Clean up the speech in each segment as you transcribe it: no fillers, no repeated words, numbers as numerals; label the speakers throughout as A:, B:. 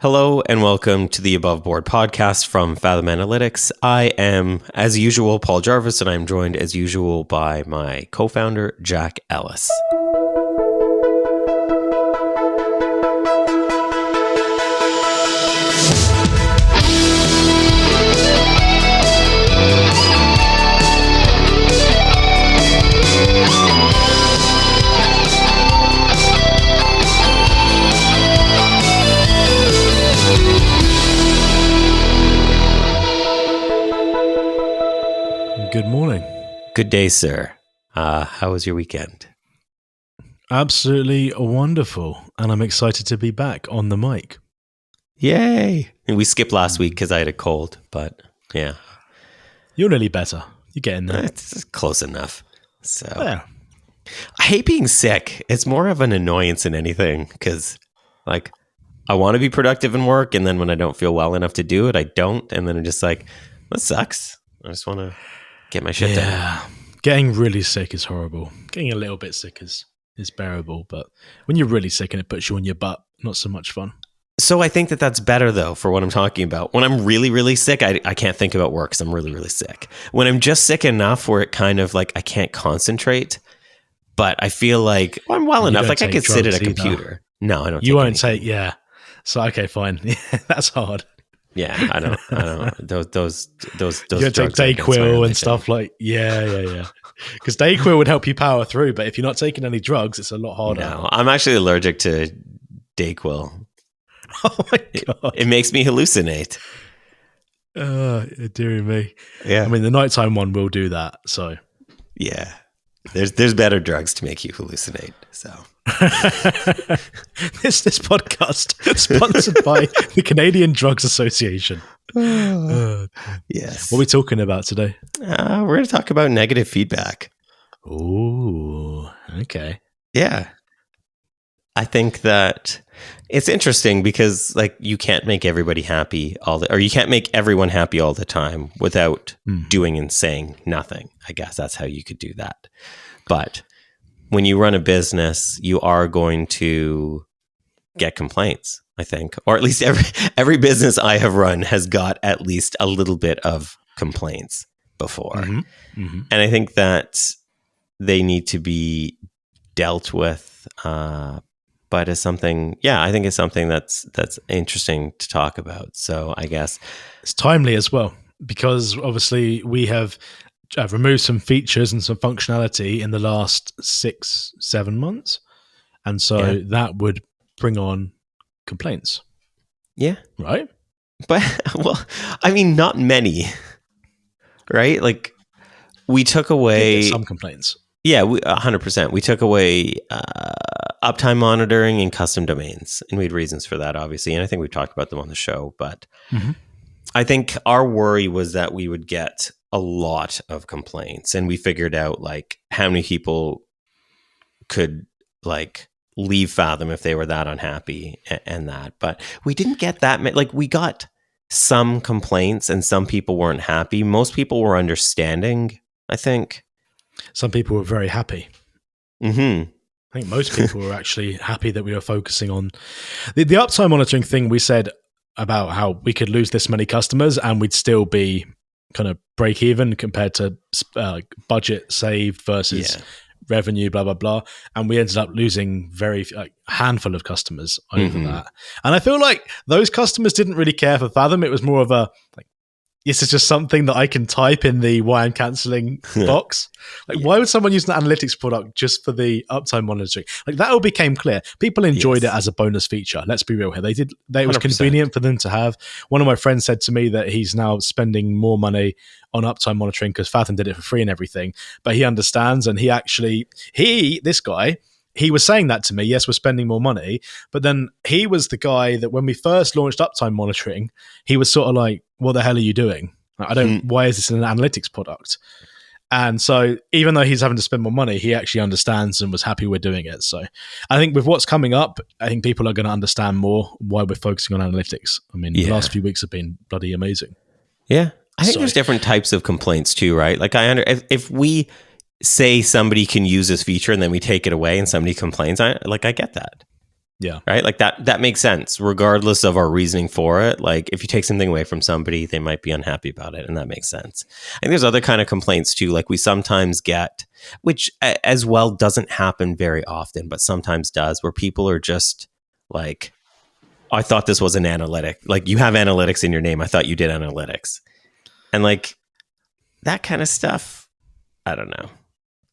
A: Hello and welcome to the Above Board podcast from Fathom Analytics. I am, as usual, Paul Jarvis, and I'm joined, as usual, by my co-founder, Jack Ellis.
B: Good morning.
A: Good day, sir. How was your weekend?
B: Absolutely wonderful. And I'm excited to be back on the mic.
A: Yay! And we skipped last week because I had a cold, but yeah.
B: You're nearly better. You're getting there.
A: It's close enough. So
B: Yeah.
A: I hate being sick. It's more of an annoyance than anything because, like, I want to be productive in work, and then when I don't feel well enough to do it, I don't. And then I'm just like, that sucks. I just want to get my shit done.
B: Yeah. Getting really sick is horrible. Getting a little bit sick is bearable. But when you're really sick and it puts you on your butt, not so much fun.
A: So I think that that's better, though, for what I'm talking about. When I'm really, really sick, I can't think about work because I'm really, really sick. When I'm just sick enough where it kind of like I can't concentrate, but I feel like I'm well enough. Like I could sit at a computer. No, I don't.
B: You won't take, yeah. So, okay, fine. Yeah, that's hard.
A: Yeah, I don't. Those
B: you take Dayquil and stuff like, yeah. Because Dayquil would help you power through, but if you're not taking any drugs, it's a lot harder.
A: No, I'm actually allergic to Dayquil.
B: Oh my God.
A: It makes me hallucinate.
B: Dear me.
A: Yeah.
B: I mean, the nighttime one will do that, so.
A: Yeah. There's better drugs to make you hallucinate, so.
B: This podcast sponsored by the Canadian Drugs Association.
A: Yes.
B: What are we talking about today?
A: We're going to talk about negative feedback.
B: Ooh, okay.
A: Yeah. I think that it's interesting because, like, you can't make everybody happy or you can't make everyone happy all the time without doing and saying nothing. I guess that's how you could do that. But when you run a business, you are going to get complaints, I think, or at least every business I have run has got at least a little bit of complaints before. Mm-hmm. Mm-hmm. And I think that they need to be dealt with, but as something, I think it's something that's interesting to talk about. So I guess
B: it's timely as well, because obviously we have removed some features and some functionality in the last 6-7 months. And so that would bring on complaints.
A: Yeah.
B: Right?
A: But, well, I mean, not many, right? Like, we took away
B: some complaints.
A: Yeah, 100%. We took away uptime monitoring and custom domains, and we had reasons for that, obviously. And I think we talked about them on the show. But I think our worry was that we would get a lot of complaints, and we figured out like how many people could like leave Fathom if they were that unhappy and that. But we didn't get that many. Like, we got some complaints, and some people weren't happy. Most people were understanding, I think.
B: Some people were very happy.
A: Mm-hmm.
B: I think most people were actually happy that we were focusing on the uptime monitoring thing. We said about how we could lose this many customers and we'd still be kind of break even compared to budget saved versus revenue, blah, blah, blah. And we ended up losing a handful of customers over that. And I feel like those customers didn't really care for Fathom. It was more of a like, this is just something that I can type in the why I'm canceling box. Like, why would someone use an analytics product just for the uptime monitoring? Like, that all became clear. People enjoyed it as a bonus feature. Let's be real here. It was 100%. Convenient for them to have. One of my friends said to me that he's now spending more money on uptime monitoring because Fathom did it for free and everything. But he understands, and this guy, he was saying that to me, yes, we're spending more money. But then he was the guy that when we first launched uptime monitoring, he was sort of like, what the hell are you doing? Why is this an analytics product? And so even though he's having to spend more money, he actually understands and was happy we're doing it. So I think with what's coming up, I think people are going to understand more why we're focusing on analytics. I mean, the last few weeks have been bloody amazing.
A: Yeah. I think there's different types of complaints too, right? Like if we say somebody can use this feature and then we take it away and somebody complains, I get that.
B: Yeah.
A: Right? Like that makes sense regardless of our reasoning for it. Like if you take something away from somebody, they might be unhappy about it, and that makes sense. I think there's other kind of complaints too, like we sometimes get, which as well doesn't happen very often, but sometimes does, where people are just like, I thought this was an analytic. Like you have analytics in your name. I thought you did analytics. And like that kind of stuff, I don't know.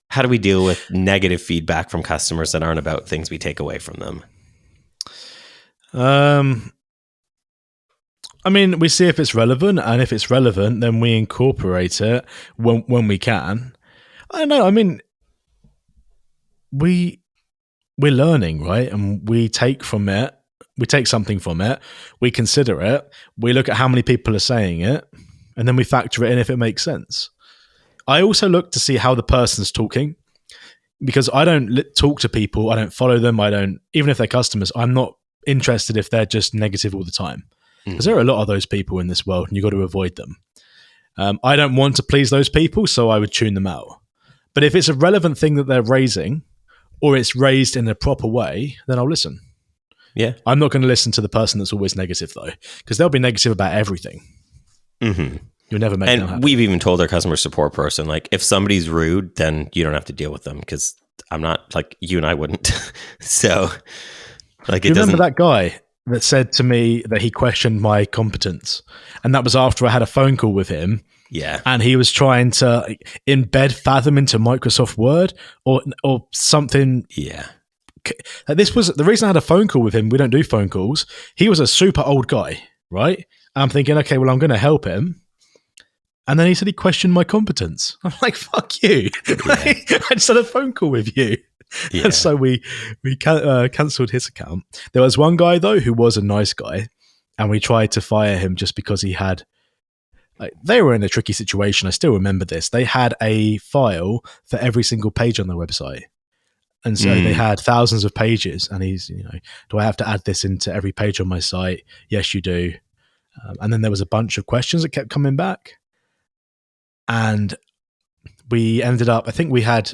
A: How do we deal with negative feedback from customers that aren't about things we take away from them?
B: I mean, we see if it's relevant, and if it's relevant, then we incorporate it when we can. I don't know. I mean, we're learning, right? And we take from it. We take something from it. We consider it. We look at how many people are saying it, and then we factor it in if it makes sense. I also look to see how the person's talking, because I don't talk to people. I don't follow them. I don't, even if they're customers, I'm not interested if they're just negative all the time. Because there are a lot of those people in this world, and you've got to avoid them. I don't want to please those people, so I would tune them out. But if it's a relevant thing that they're raising, or it's raised in a proper way, then I'll listen.
A: Yeah.
B: I'm not going to listen to the person that's always negative, though, because they'll be negative about everything.
A: Mm-hmm.
B: You'll never make them happy.
A: And we've even told our customer support person, like, if somebody's rude, then you don't have to deal with them, because I'm not, like, you and I wouldn't. So, like, it doesn't...
B: Remember that guy that said to me that he questioned my competence, and that was after I had a phone call with him.
A: Yeah.
B: And he was trying to embed Fathom into Microsoft Word or something.
A: Yeah.
B: This was the reason I had a phone call with him. We don't do phone calls. He was a super old guy, right? I'm thinking, okay, well, I'm going to help him. And then he said he questioned my competence. I'm like, fuck you. Yeah. I just had a phone call with you. Yeah. And so we cancelled his account. There was one guy, though, who was a nice guy, and we tried to fire him just because he had... they were in a tricky situation. I still remember this. They had a file for every single page on their website. And so they had thousands of pages, and he's, do I have to add this into every page on my site? Yes, you do. And then there was a bunch of questions that kept coming back. And we ended up, I think we had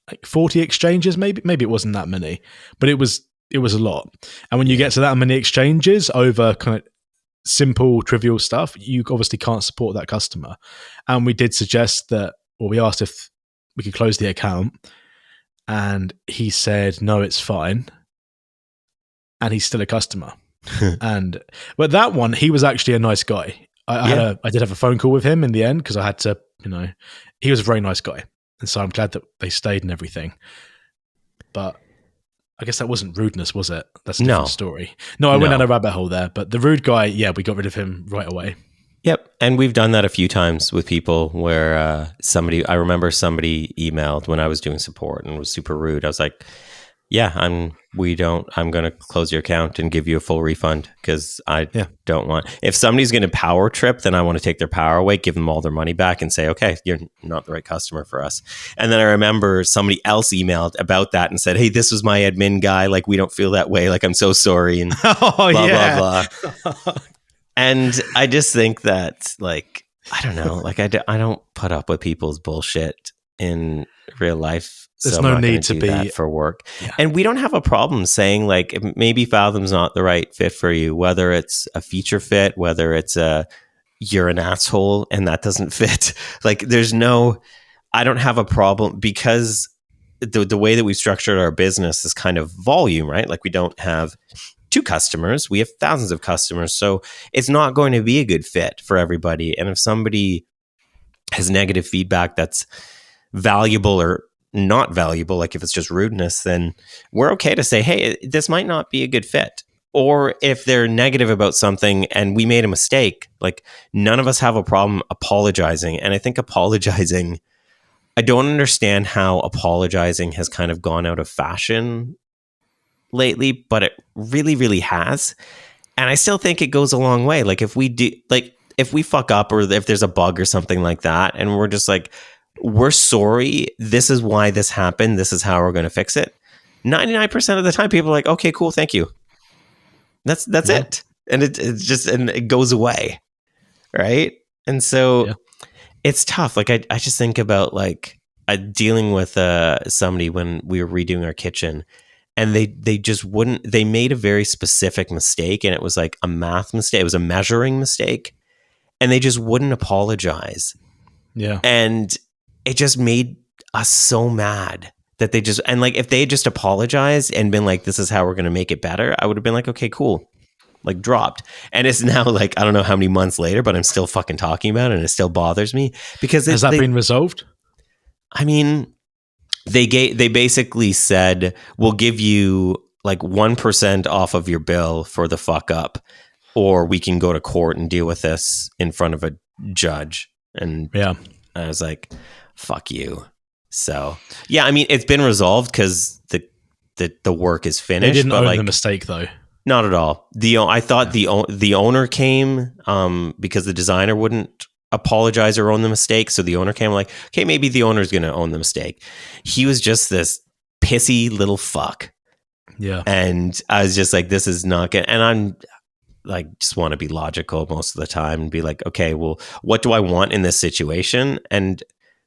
B: like 40 exchanges, maybe it wasn't that many, but it was a lot. And when you get to that many exchanges over kind of simple, trivial stuff, you obviously can't support that customer. And we did suggest that, or we asked if we could close the account, and he said, no, it's fine. And he's still a customer. But that one, he was actually a nice guy. I did have a phone call with him in the end, because I had to, he was a very nice guy. And so I'm glad that they stayed and everything. But I guess that wasn't rudeness, was it? That's a different story. No, I went down a rabbit hole there. But the rude guy, yeah, we got rid of him right away.
A: Yep. And we've done that a few times with people where I remember somebody emailed when I was doing support and was super rude. I was like, yeah, I'm going to close your account and give you a full refund, because I don't want, if somebody's going to power trip, then I want to take their power away, give them all their money back and say, okay, you're not the right customer for us. And then I remember somebody else emailed about that and said, hey, this was my admin guy. Like, we don't feel that way. Like, I'm so sorry. And blah, blah, blah. And I just think that, like, I don't know, like I don't put up with people's bullshit in real life.
B: There's no need to be
A: that for work. Yeah. And we don't have a problem saying, like, maybe Fathom's not the right fit for you, whether it's a feature fit, whether it's you're an asshole and that doesn't fit. Like, I don't have a problem, because the way that we've structured our business is kind of volume, right? Like, we don't have 2 customers, we have thousands of customers. So it's not going to be a good fit for everybody. And if somebody has negative feedback that's valuable or not valuable, like if it's just rudeness, then we're okay to say, hey, this might not be a good fit. Or if they're negative about something and we made a mistake, like, none of us have a problem apologizing. And I think I don't understand how apologizing has kind of gone out of fashion lately, but it really, really has. And I still think it goes a long way. Like, if we fuck up, or if there's a bug or something like that, and we're just like, we're sorry, this is why this happened, this is how we're going to fix it, 99% of the time people are like, okay, cool, thank you. That's it. And it's just, and it goes away, right? And so it's tough. Like, I just think about, like, dealing with somebody when we were redoing our kitchen, and they just wouldn't. They made a very specific mistake, and it was like a math mistake. It was a measuring mistake, and they just wouldn't apologize.
B: Yeah.
A: And it just made us so mad that they just, and like if they had just apologized and been like, this is how we're going to make it better, I would have been like, okay, cool. Like dropped. And it's now like, I don't know how many months later, but I'm still fucking talking about it, and it still bothers me because
B: has that been resolved?
A: I mean, they basically said, we'll give you like 1% off of your bill for the fuck up, or we can go to court and deal with this in front of a judge. And
B: yeah,
A: I was like, fuck you. So yeah, I mean, it's been resolved because the work is finished.
B: They didn't own
A: like,
B: the mistake though.
A: Not at all. I thought the owner came because the designer wouldn't apologize or own the mistake. So the owner came like, okay, maybe the owner's going to own the mistake. He was just this pissy little fuck.
B: Yeah.
A: And I was just like, this is not good. And I'm like, just want to be logical most of the time and be like, okay, well, what do I want in this situation? And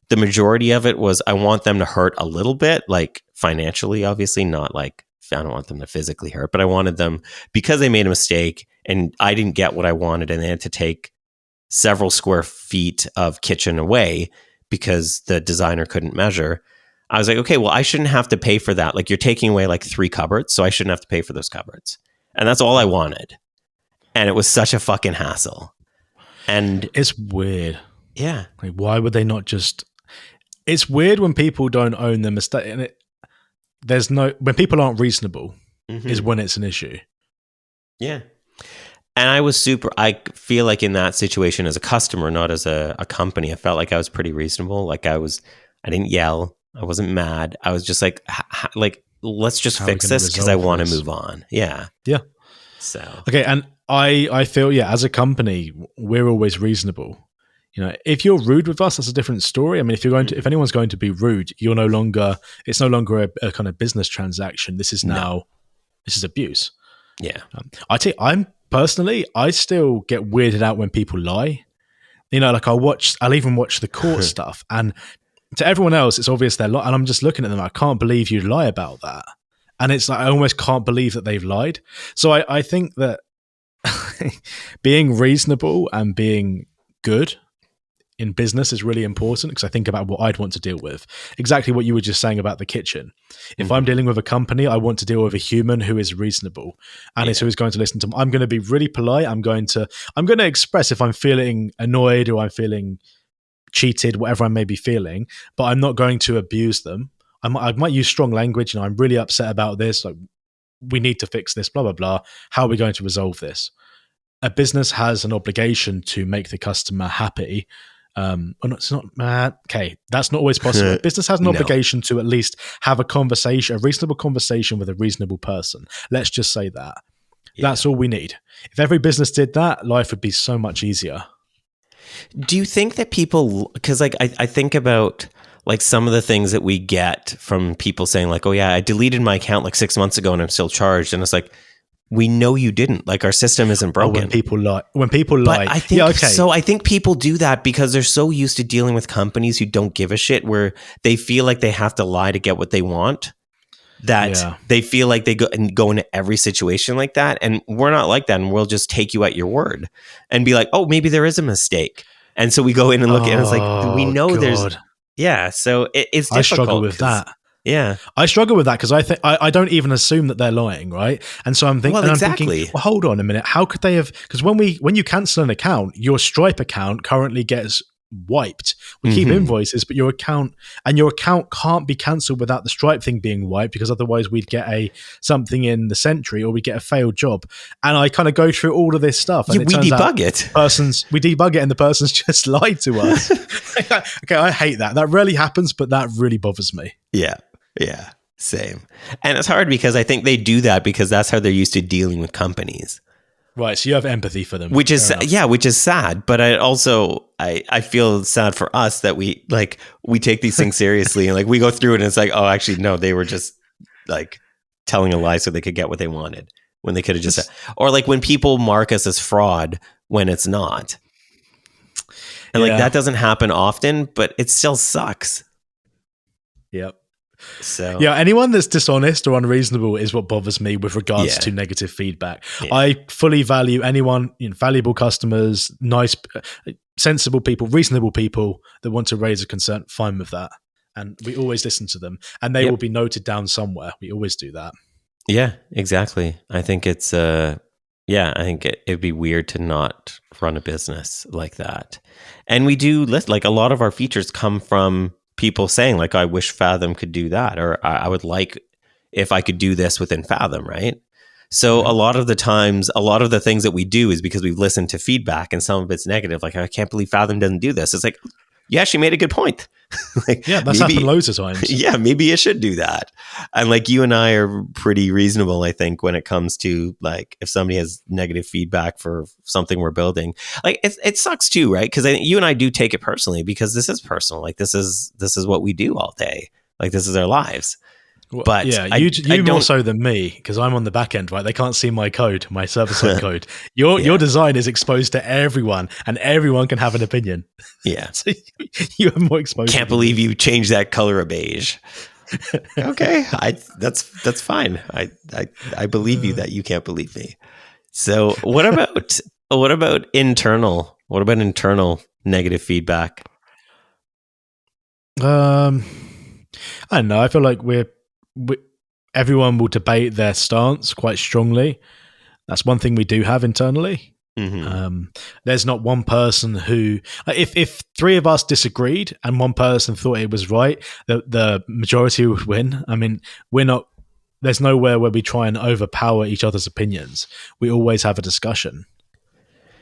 A: the majority of it was, I want them to hurt a little bit, like financially, obviously, not like, I don't want them to physically hurt, but I wanted them, because they made a mistake and I didn't get what I wanted, and they had to take several square feet of kitchen away because the designer couldn't measure. I was like, okay, well, I shouldn't have to pay for that. Like, you're taking away like 3 cupboards, so I shouldn't have to pay for those cupboards. And that's all I wanted. And it was such a fucking hassle. And
B: it's weird.
A: Yeah.
B: Like, why would they not just... It's weird when people don't own their mistake. And when people aren't reasonable is when it's an issue.
A: Yeah. And I feel like in that situation as a customer, not as a company, I felt like I was pretty reasonable. Like I didn't yell. I wasn't mad. I was just like, let's just fix this because I want to move on. Yeah.
B: Yeah.
A: So.
B: Okay. And I feel, as a company, we're always reasonable. If you're rude with us, that's a different story. I mean, if anyone's going to be rude, it's no longer a kind of business transaction. This is this is abuse.
A: Yeah.
B: I still get weirded out when people lie. Like I'll even watch the court stuff, and to everyone else, it's obvious they're lying. And I'm just looking at them. I can't believe you lie about that. And it's like, I almost can't believe that they've lied. So I think that being reasonable and being good in business is really important, because I think about what I'd want to deal with. Exactly what you were just saying about the kitchen. If I'm dealing with a company, I want to deal with a human who is reasonable and is who is going to listen to me. I'm going to be really polite. I'm going to express if I'm feeling annoyed or I'm feeling cheated, whatever I may be feeling, but I'm not going to abuse them. I might use strong language. I'm really upset about this. Like, we need to fix this, blah, blah, blah. How are we going to resolve this? A business has an obligation to make the customer happy. That's not always possible. Business has an obligation to at least have a reasonable conversation with a reasonable person. Let's just say that. Yeah. That's all we need. If every business did that, life would be so much easier.
A: Do you think that people, because like I think about like some of the things that we get from people saying like, oh yeah, I deleted my account like 6 months ago and I'm still charged. And it's like, we know you didn't. Like, our system isn't broken.
B: When people lie.
A: But I think so. I think people do that because they're so used to dealing with companies who don't give a shit, where they feel like they have to lie to get what they want. That they feel like they go into every situation like that. And we're not like that. And we'll just take you at your word and be like, oh, maybe there is a mistake. And so we go in and look at it, and it's like, we know there's. Yeah. So it's difficult.
B: I struggle with that.
A: Yeah,
B: I struggle with that because I think I don't even assume that they're lying, right? And so I'm thinking, well, hold on a minute. How could they have? Because when you cancel an account, your Stripe account currently gets wiped. We keep invoices, but your account can't be cancelled without the Stripe thing being wiped, because otherwise we'd get something in the Sentry, or we get a failed job. And I kind of go through all of this stuff, and
A: we debug it.
B: We debug it, and the person's just lied to us. Okay, I hate that. That rarely happens, but that really bothers me.
A: Yeah, same. And it's hard because I think they do that because that's how they're used to dealing with companies.
B: Right, so you have empathy for them.
A: Which is sad, but I feel sad for us that we take these things seriously, and like we go through it and it's like, oh, actually no, they were just like telling a lie so they could get what they wanted when they could have just or like when people mark us as fraud when it's not. And like that doesn't happen often, but it still sucks.
B: Yep.
A: So
B: Yeah, anyone that's dishonest or unreasonable is what bothers me with regards
A: Yeah.
B: to negative feedback.
A: Yeah.
B: I fully value anyone, valuable customers, nice, sensible people, reasonable people that want to raise a concern. Fine with that. And we always listen to them, and they will be noted down somewhere. We always do that.
A: Yeah, exactly. I think it's I think it'd be weird to not run a business like that. And we do like a lot of our features come from people saying like, I wish Fathom could do that, or I would like if I could do this within Fathom, right? So a lot of the times, a lot of the things that we do is because we've listened to feedback, and some of it's negative. Like, I can't believe Fathom doesn't do this. It's like, you actually made a good point.
B: Like, yeah, that's happened loads of times.
A: Yeah, maybe you should do that. And like, you and I are pretty reasonable, I think, when it comes to like, if somebody has negative feedback for something we're building, like it sucks too, right? Because you and I do take it personally, because this is personal. Like, this is what we do all day. Like, this is our lives. But
B: yeah, you more so than me, because I'm on the back end, right? They can't see my code, my server-side code. Your design is exposed to everyone, and everyone can have an opinion.
A: Yeah,
B: so you have more exposure.
A: Can't believe you changed that color of beige. Okay, that's fine. I believe you that you can't believe me. So what about internal? What about internal negative feedback?
B: I don't know. I feel like everyone will debate their stance quite strongly. That's one thing we do have internally. Mm-hmm. There's not one person who, if three of us disagreed and one person thought it was right, the majority would win. I mean, there's nowhere where we try and overpower each other's opinions. We always have a discussion.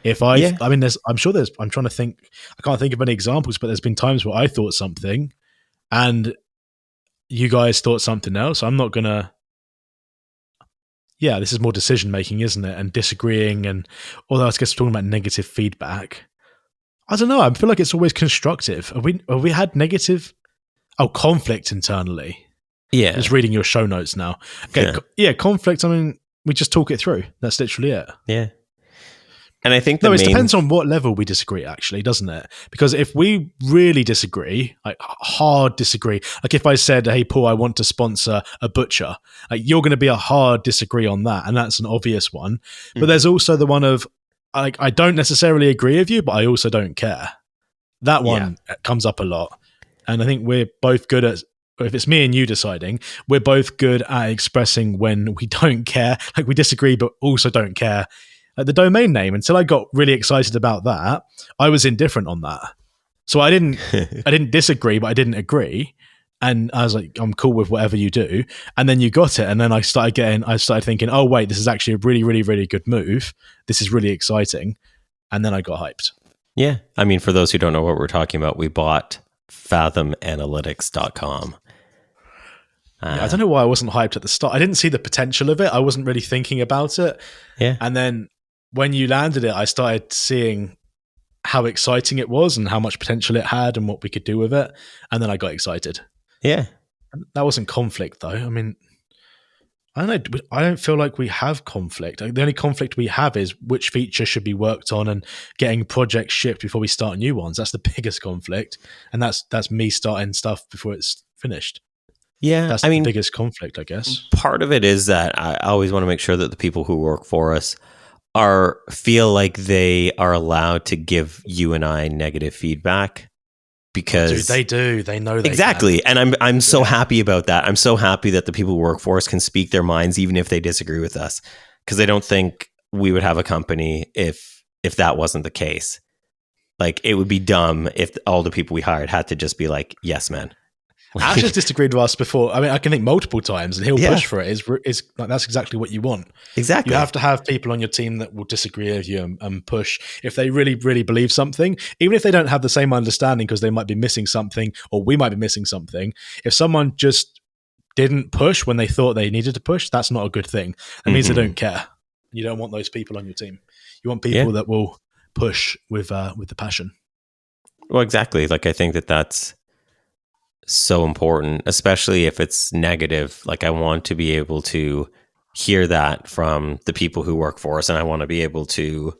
B: I'm trying to think, I can't think of any examples, but there's been times where I thought something and you guys thought something else. I'm not gonna. Yeah, this is more decision making, isn't it? And disagreeing, and although I guess we're talking about negative feedback, I don't know. I feel like it's always constructive. Have we had negative? Conflict internally.
A: Yeah,
B: just reading your show notes now. Okay, conflict. I mean, we just talk it through. That's literally it.
A: Yeah. And I think
B: it depends on what level we disagree, actually, doesn't it? Because if we really disagree, like hard disagree, like if I said, hey, Paul, I want to sponsor a butcher, like you're going to be a hard disagree on that. And that's an obvious one. But there's also the one of, like, I don't necessarily agree with you, but I also don't care. That one comes up a lot. And I think we're both good at, if it's me and you deciding, we're both good at expressing when we don't care. Like, we disagree, but also don't care. Like the domain name, until I got really excited about that, I was indifferent on that. So I didn't disagree, but I didn't agree. And I was like, I'm cool with whatever you do. And then you got it. And then I started thinking, oh, wait, this is actually a really, really, really good move. This is really exciting. And then I got hyped.
A: Yeah. I mean, for those who don't know what we're talking about, we bought fathomanalytics.com.
B: I don't know why I wasn't hyped at the start. I didn't see the potential of it. I wasn't really thinking about it.
A: Yeah.
B: And then when you landed it, I started seeing how exciting it was and how much potential it had and what we could do with it. And then I got excited.
A: Yeah.
B: That wasn't conflict, though. I mean, I don't know. I don't feel like we have conflict. The only conflict we have is which feature should be worked on and getting projects shipped before we start new ones. That's the biggest conflict. And that's me starting stuff before it's finished.
A: Yeah.
B: That's the biggest conflict, I guess.
A: Part of it is that I always want to make sure that the people who work for us feel like they are allowed to give you and I negative feedback, because
B: dude, they do. They know they
A: exactly.
B: can.
A: And I'm so happy about that. I'm so happy that the people who work for us can speak their minds even if they disagree with us, because I don't think we would have a company if that wasn't the case. Like, it would be dumb if all the people we hired had to just be like, yes, man.
B: Ash has disagreed with us before. I mean, I can think multiple times, and he'll push for it. Is like, that's exactly what you want.
A: Exactly.
B: You have to have people on your team that will disagree with you and push if they really, really believe something, even if they don't have the same understanding, because they might be missing something or we might be missing something. If someone just didn't push when they thought they needed to push, that's not a good thing. That means they don't care. You don't want those people on your team. You want people that will push with the passion.
A: Well, exactly. Like, I think that's so important, especially if it's negative. Like, I want to be able to hear that from the people who work for us, and I want to be able to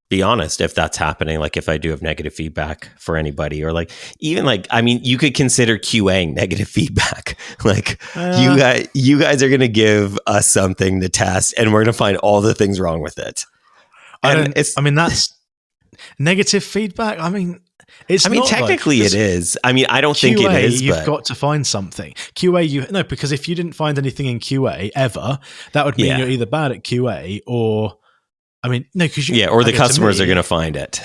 A: be honest if that's happening. Like if I do have negative feedback for anybody, or like even like, I mean, you could consider QAing negative feedback. Like you guys are going to give us something to test and we're going to find all the things wrong with it.
B: I mean, that's negative feedback. I mean,
A: technically it is. I mean, I don't think it is.
B: You've got to find something. QA, because if you didn't find anything in QA ever, that would mean you're either bad at QA or, I mean, no, because
A: or the customers are going to find it.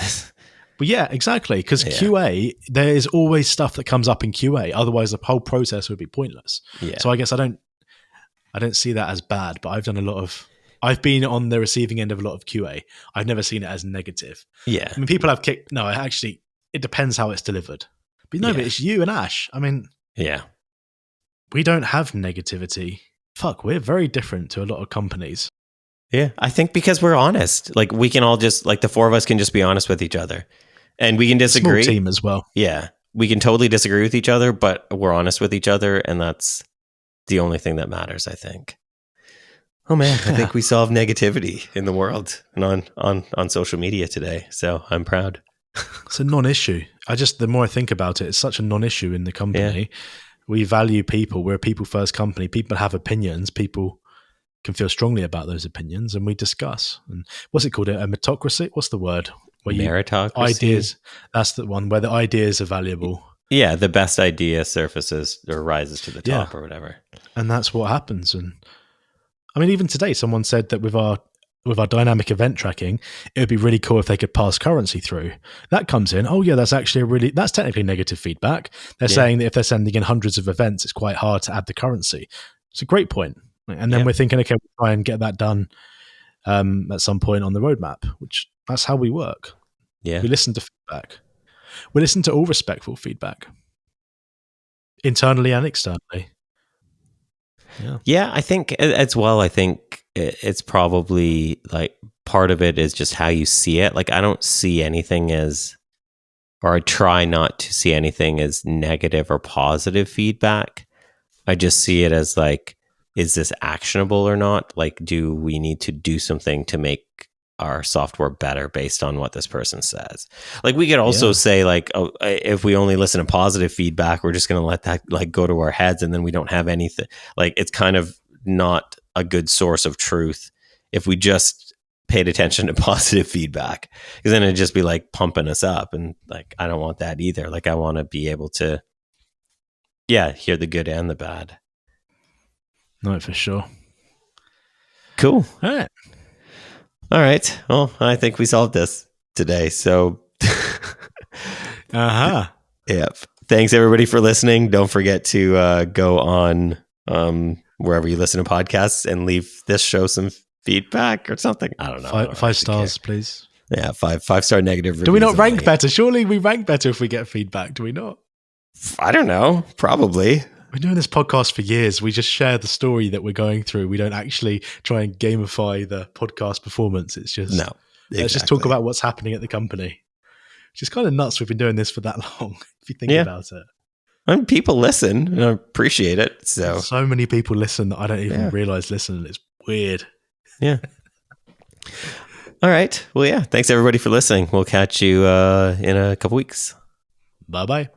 B: But yeah, exactly. Because QA, there is always stuff that comes up in QA. Otherwise, the whole process would be pointless. Yeah. So I guess I don't see that as bad. But I've been on the receiving end of a lot of QA. I've never seen it as negative.
A: Yeah.
B: I mean, people have kicked. No, actually, it depends how it's delivered. But but it's you and Ash. I mean, we don't have negativity. Fuck, we're very different to a lot of companies.
A: Yeah, I think because we're honest. Like we can all just, like the four of us can just be honest with each other. And we can disagree.
B: Small team as well.
A: Yeah. We can totally disagree with each other, but we're honest with each other. And that's the only thing that matters, I think. Oh man, I think we solved negativity in the world and on social media today. So I'm proud.
B: It's a non-issue. The more I think about it, it's such a non-issue in the company. Yeah. We value people. We're a people-first company. People have opinions. People can feel strongly about those opinions, and we discuss. And what's it called? A meritocracy? What's the word?
A: Meritocracy?
B: Ideas. That's the one where the ideas are valuable.
A: Yeah, the best idea surfaces or rises to the top or whatever.
B: And that's what happens. And I mean, even today, someone said that with our dynamic event tracking, it would be really cool if they could pass currency through. That comes in. Oh yeah, that's technically negative feedback. They're saying that if they're sending in hundreds of events, it's quite hard to add the currency. It's a great point. And then we're thinking, okay, we'll try and get that done at some point on the roadmap, which that's how we work.
A: Yeah.
B: We listen to feedback. We listen to all respectful feedback, internally and externally.
A: Yeah, I think as well, I think it's probably like part of it is just how you see it. Like I don't see anything as, or I try not to see anything as negative or positive feedback. I just see it as like, is this actionable or not? Like, do we need to do something to make our software better based on what this person says? Like we could also say like, oh, if we only listen to positive feedback, we're just going to let that like go to our heads and then we don't have anything. Like it's kind of not a good source of truth if we just paid attention to positive feedback, because then it'd just be like pumping us up. And like, I don't want that either. Like I want to be able to, hear the good and the bad.
B: No, for sure.
A: Cool.
B: All
A: right. Well, I think we solved this today. So,
B: Yep.
A: Thanks everybody for listening. Don't forget to go on wherever you listen to podcasts and leave this show some feedback or something. I don't know.
B: Five stars, please.
A: Yeah, 5-star negative.
B: Do we not rank better? Surely we rank better if we get feedback. Do we not?
A: I don't know. Probably.
B: We're doing this podcast for years. We just share the story that we're going through. We don't actually try and gamify the podcast performance. It's just, let's just talk about what's happening at the company, which is kind of nuts. We've been doing this for that long, if you think about it.
A: And people listen and I appreciate it. So
B: many people listen that I don't even realize listen. It's weird.
A: Yeah. All right. Well, thanks everybody for listening. We'll catch you in a couple weeks.
B: Bye-bye.